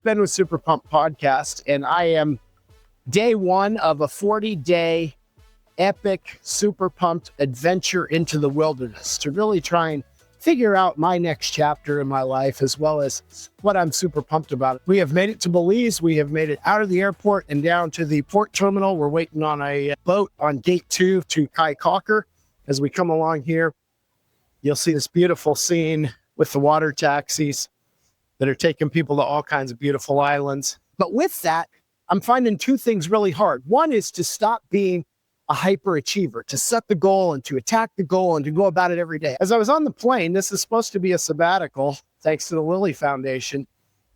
been with SuperPumped podcast, and I am day one of a 40-day epic SuperPumped adventure into the wilderness to really try and figure out my next chapter in my life, as well as what I'm super pumped about. We have made it to Belize. We have made it out of the airport and down to the port terminal. We're waiting on a boat on gate 2 to Kai Cocker. As we come along here, you'll see this beautiful scene with the water taxis that are taking people to all kinds of beautiful islands. But with that, I'm finding two things really hard. One is to stop being a hyperachiever, to set the goal and to attack the goal and to go about it every day. As I was on the plane, this is supposed to be a sabbatical, thanks to the Lilly Foundation,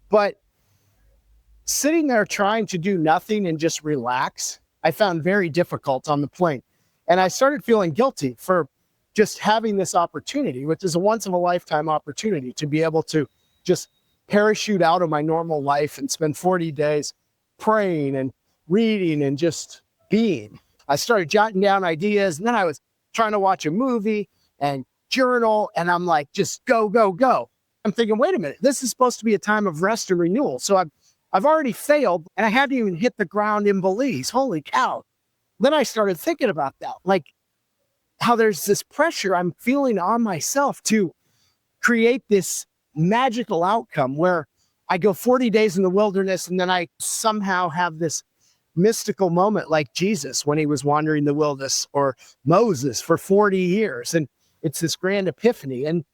but sitting there trying to do nothing and just relax, I found very difficult on the plane. And I started feeling guilty for just having this opportunity, which is a once in a lifetime opportunity to be able to just parachute out of my normal life and spend 40 days praying and reading and just being. I started jotting down ideas, and then I was trying to watch a movie and journal, and I'm like, just go, go, go. I'm thinking, wait a minute, this is supposed to be a time of rest and renewal. So I've already failed, and I hadn't even hit the ground in Belize. Holy cow. Then I started thinking about that, like how there's this pressure I'm feeling on myself to create this magical outcome where I go 40 days in the wilderness, and then I somehow have this mystical moment like Jesus when he was wandering the wilderness, or Moses for 40 years. And it's this grand epiphany. And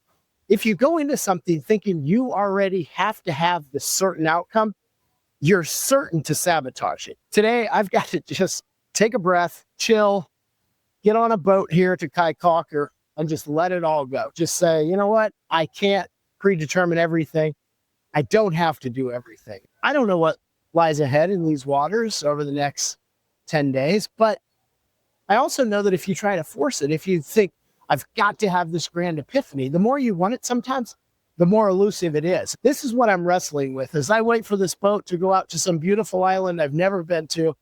if you go into something thinking you already have to have this certain outcome, you're certain to sabotage it. Today, I've got to just take a breath, chill, get on a boat here to Kai Cocker and just let it all go. Just say, you know what? I can't predetermine everything. I don't have to do everything. I don't know what lies ahead in these waters over the next 10 days. But I also know that if you try to force it, if you think, I've got to have this grand epiphany, the more you want it sometimes, the more elusive it is. This is what I'm wrestling with as I wait for this boat to go out to some beautiful island I've never been to.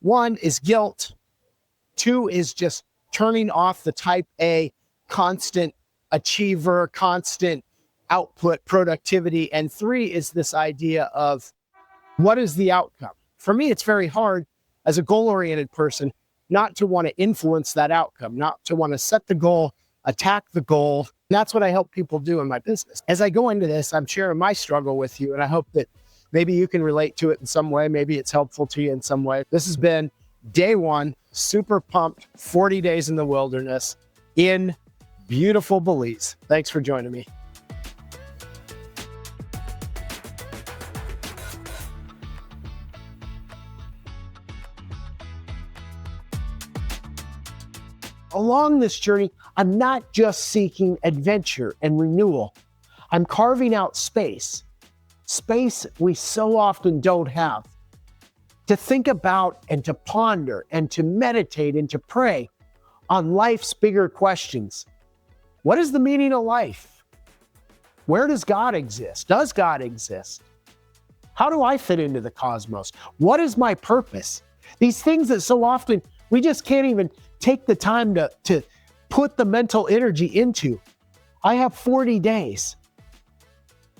One is guilt. Two is just turning off the type A, constant achiever, constant output, productivity. And three is this idea of, what is the outcome? For me, it's very hard as a goal-oriented person not to want to influence that outcome, not to want to set the goal, attack the goal. And that's what I help people do in my business. As I go into this, I'm sharing my struggle with you, and I hope that maybe you can relate to it in some way. Maybe it's helpful to you in some way. This has been day one, super pumped, 40 days in the wilderness in beautiful Belize. Thanks for joining me. Along this journey, I'm not just seeking adventure and renewal. I'm carving out space we so often don't have, to think about and to ponder and to meditate and to pray on life's bigger questions. What is the meaning of life? Where does God exist? Does God exist? How do I fit into the cosmos? What is my purpose? These things that so often we just can't even take the time to put the mental energy into. I have 40 days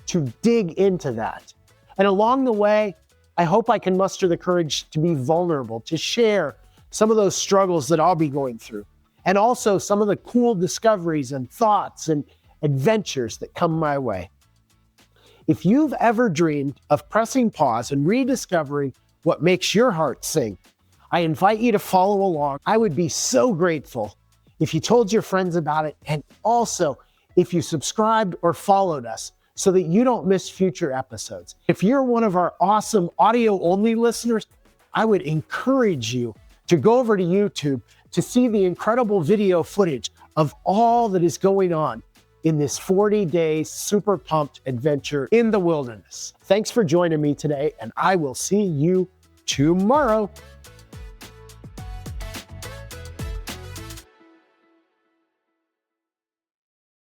to dig into that. And along the way, I hope I can muster the courage to be vulnerable, to share some of those struggles that I'll be going through, and also some of the cool discoveries and thoughts and adventures that come my way. If you've ever dreamed of pressing pause and rediscovering what makes your heart sing, I invite you to follow along. I would be so grateful if you told your friends about it, and also if you subscribed or followed us so that you don't miss future episodes. If you're one of our awesome audio-only listeners, I would encourage you to go over to YouTube to see the incredible video footage of all that is going on in this 40-day super pumped adventure in the wilderness. Thanks for joining me today, and I will see you tomorrow.